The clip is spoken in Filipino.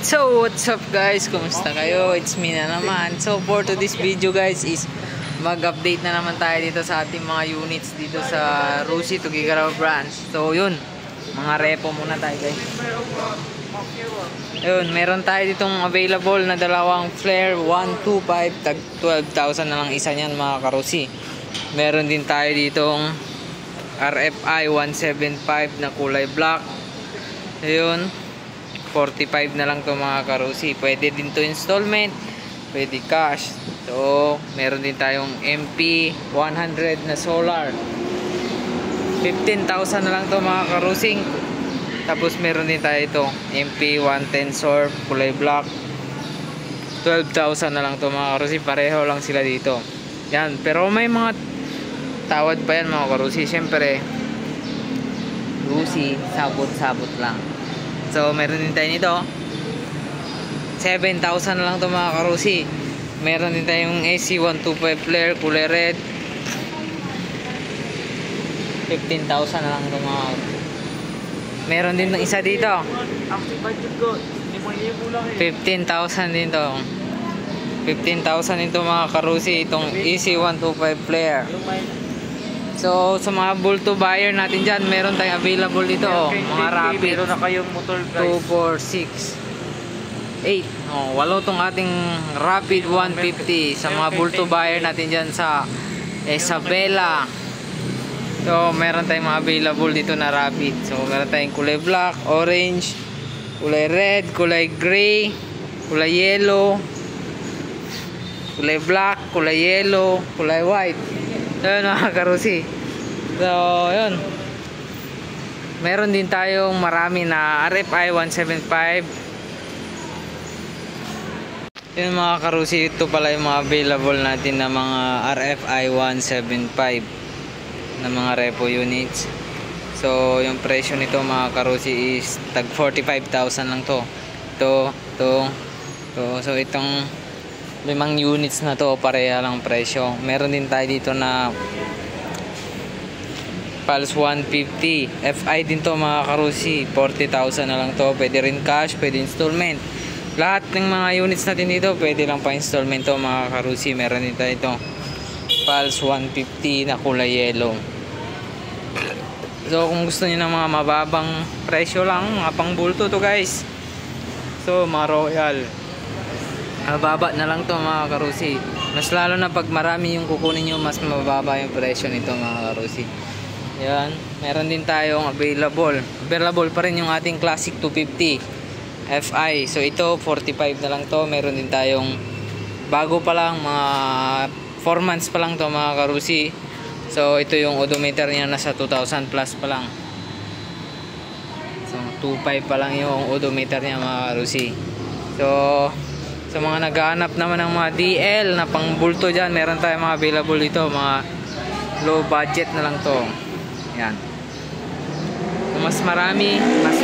So what's up guys, kumusta kayo? It's me na naman. So for today's video guys is mag-update na naman tayo dito sa ating mga units dito sa Rusi Tugigaraw branch. So yun, mga repo muna tayo guys. Yun, meron tayo ditong available na dalawang flare 125, tag 12,000 na lang isa niyan mga karusi. Meron din tayo ditong RFI 175 na kulay black. Ayun, 45 na lang to mga karusi. Pwede din to installment, pwede cash. So meron din tayong MP 100 na solar, 15,000 na lang to mga karusing. Tapos meron din tayo ito MP 110 Sorb kulay black, 12,000 na lang to mga karusi. Pareho lang sila dito yan, pero may mga tawad pa yan mga karusi. Syempre Rusi, sabot-sabot lang. So meron din tayo nito 7,000 na lang to mga karusi. Meron din tayong AC 125 flare kulay red, 15,000 na lang to mga. Meron din ng isa dito 15,000 din to, 15,000 din to mga karusi, itong AC 125 flare. So sa mga bulto buyer natin dyan, meron tayong available dito mga rapid. Meron na kayong motor guys, 2, 4, 6, 8. Walo tong ating rapid 150 sa mga bulto buyer natin dyan sa Isabela. So meron tayong mga available dito na rapid. So meron tayong kulay black, orange, kulay red, kulay gray, kulay yellow, kulay black, kulay yellow, kulay white. Yun mga karusi. So yun, meron din tayong marami na RFI 175. Yun mga karusi, ito pala yung mga available natin na mga RFI 175 na mga repo units. So yung presyo nito mga karusi is tag 45,000 lang to. So itong 5 units na to pareha lang presyo. Meron din tayo dito na Pulse 150 FI din to mga karusi, 40,000 na lang to. Pwede rin cash, pwede installment. Lahat ng mga units natin dito pwede lang pa installment to mga karusi. Meron din tayo ito Pulse 150 na kulay yellow. So kung gusto niyo ng mga mababang presyo lang, mga pangbulto to guys, so mga Royal, mababa na lang to mga karusi. Mas lalo na pag marami yung kukunin nyo, mas mababa yung presyo nito mga karusi. Yan, meron din tayong available pa rin yung ating classic 250 FI. So ito 45 na lang to. Meron din tayong bago pa lang, mga 4 months pa lang to mga karusi. So ito yung odometer niya, nasa 2,000 plus pa lang. So 2.5 pa lang yung odometer niya mga karusi. So sa mga naghahanap naman ng mga DL na pangbulto dyan, meron tayong mga available dito, mga low budget na lang to. Yan. Kung mas marami, mas